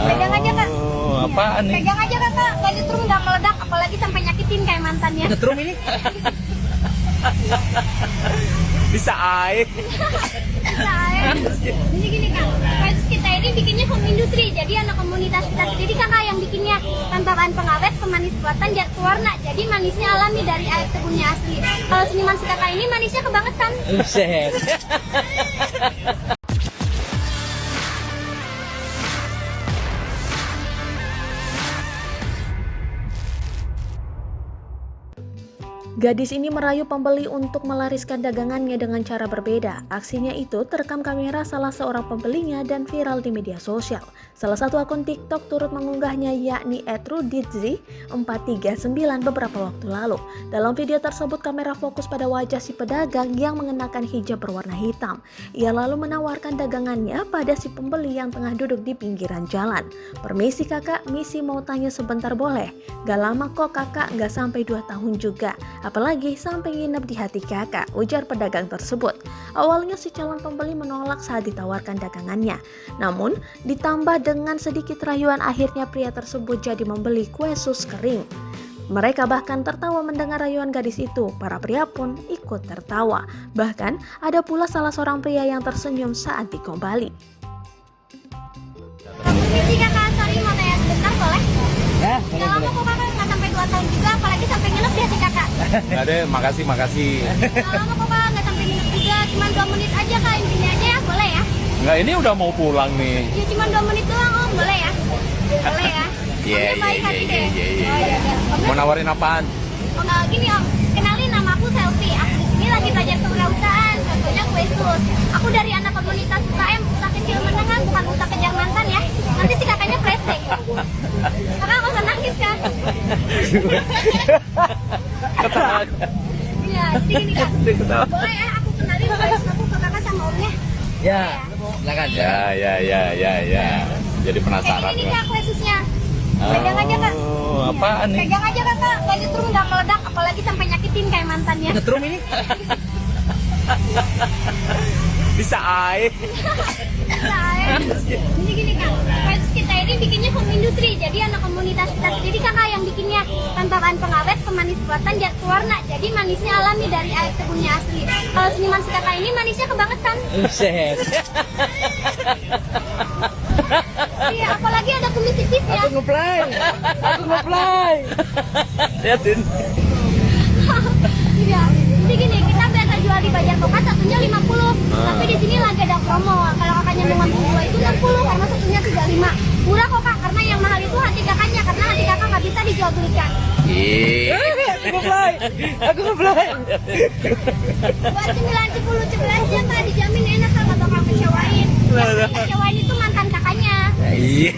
Pegang aja kak. Apaan nih? Pegang aja kakak, nggak nyetrum nggak meledak, apalagi sampai nyakitin kayak mantannya. Nyetrum ini? Bisa air. Jadi gini kak, Kwesus kita ini bikinnya home industry, jadi anak komunitas kita sendiri kakak yang bikinnya tanpa bahan pengawet, pemanis buatan, jar pewarna, jadi manisnya alami dari air kebunnya asli. Kalau seniman si kakak ini manisnya kebangetan. Buset. Gadis ini merayu pembeli untuk melariskan dagangannya dengan cara berbeda. Aksinya itu terekam kamera salah seorang pembelinya dan viral di media sosial. Salah satu akun TikTok turut mengunggahnya yakni @ruditzi439 beberapa waktu lalu. Dalam video tersebut kamera fokus pada wajah si pedagang yang mengenakan hijab berwarna hitam. Ia lalu menawarkan dagangannya pada si pembeli yang tengah duduk di pinggiran jalan. "Permisi kakak, misi mau tanya sebentar boleh? Gak lama kok kakak, gak sampai 2 tahun juga. Apalagi sampai nginep di hati kakak," ujar pedagang tersebut. Awalnya si calon pembeli menolak saat ditawarkan dagangannya. Namun ditambah dengan sedikit rayuan akhirnya pria tersebut jadi membeli kue sus kering. Mereka bahkan tertawa mendengar rayuan gadis itu. Para pria pun ikut tertawa. Bahkan ada pula salah seorang pria yang tersenyum saat dikembali. Permisi kakak, sorry mau tanya sebentar boleh? Ya, Gak lama kok kakak, nggak sampai 2 tahun juga, apalagi sampai nginep di hati kakak. Nggak deh, makasih. Gak lama kok kak, nggak sampai nginep juga, cuma 2 menit aja kak, intinya aja ya, boleh ya? Nggak, ini udah mau pulang nih. Ya cuma 2 menit doang om, boleh ya? Boleh ya? Iya. Omnya baik hati deh. Oh iya. Mau nawarin apaan? Oh nggak, gini om, kenalin nama aku Selfie. Aku di sini lagi belajar kewirausahaan, contohnya kue sus. Aku dari anak komunitas UKM, usaha kecil menengah, bukan usaha kejar mantan ya. Nanti si kakaknya flashback. Kakak nggak usah nangis kan? Ketawa. Iya, jadi gini kak. Boleh ya, aku kenalin kue sus aku ke kakak sama omnya. Ya, silakan. Ya. Jadi penasaran. Ini kak kue susnya. Pegang aja kak. Apaan nih? Pegang aja kakak, nggak nyetrum nggak meledak, apalagi sampai nyakitin kayak mantannya. Nyetrum ini? Bisa air. Jadi gini kak, Kwesus kita ini bikinnya home industry, jadi anak komunitas kita sendiri kakak yang bikinnya tanpa bahan pengawet, pemanis buatan, jar pewarna, jadi manisnya alami dari air kebunnya asli. Kalau seniman si kakak ini manisnya kebangetan. Buset. Iya, apalagi ada kumis tipis ya. Aku ngeplay. Liatin. Iya, jadi gini, kita biasa jual di Bajar Kokas satunya 50, tapi di sini lagi ada promo. Kalau kakaknya mau ngambil 2 itu 60, karena satunya 35. Murah kok kak, karena yang mahal itu hati kakaknya, karena hati kakak nggak bisa dijual belikan. Aku ngeplay. Buat cemilan 10 11-nya kak, dijamin enak kak, nggak bakal kecewain. Yang kecewain itu mantan kakaknya. Iya.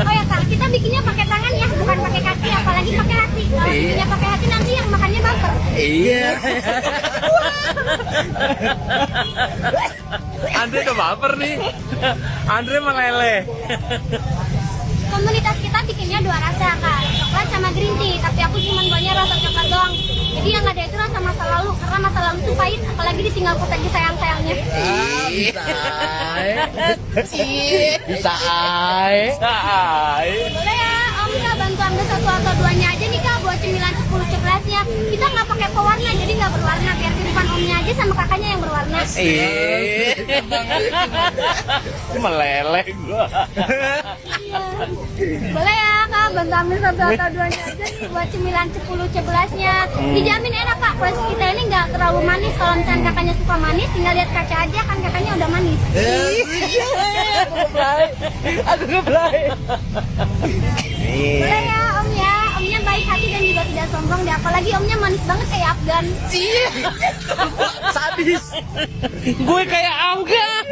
Oh ya kak, kita bikinnya pakai tangan ya, bukan pakai kaki, apalagi pakai hati. Kalau bikinnya pakai hati nanti yang makannya baper. Iya. Andre udah baper nih. Andre meleleh. Komunitas kita bikinnya 2 rasa kak, coklat sama green tea, tapi aku cuma buatnya rasa coklat doang. Jadi yang ada itu rasa masa lalu, karena masa lalu itu pahit, apalagi ditinggal lagi sayang-sayangnya. Bisa air. Boleh ya, om nggak bantu ambil 1 atau 2-nya aja nih kak, buat cemilan 10 11-nya. Kita nggak pakai pewarna, jadi nggak berwarna, biar kehidupan omnya aja sama kakaknya yang berwarna. Meleleh gua. Iya. Boleh ya kak, bantu ambil 1 atau 2-nya aja nih buat cemilan 10 11-nya. Dijamin enak kak, kue kita ini nggak terlalu manis. Kalau misalnya kakaknya suka manis, tinggal lihat kaca aja kan kakaknya udah manis. Aku ngeplay. Boleh ya om ya, omnya baik hati dan juga tidak sombong deh. Apalagi omnya manis banget kayak Afgan. Sadis. Gue kayak Afgan.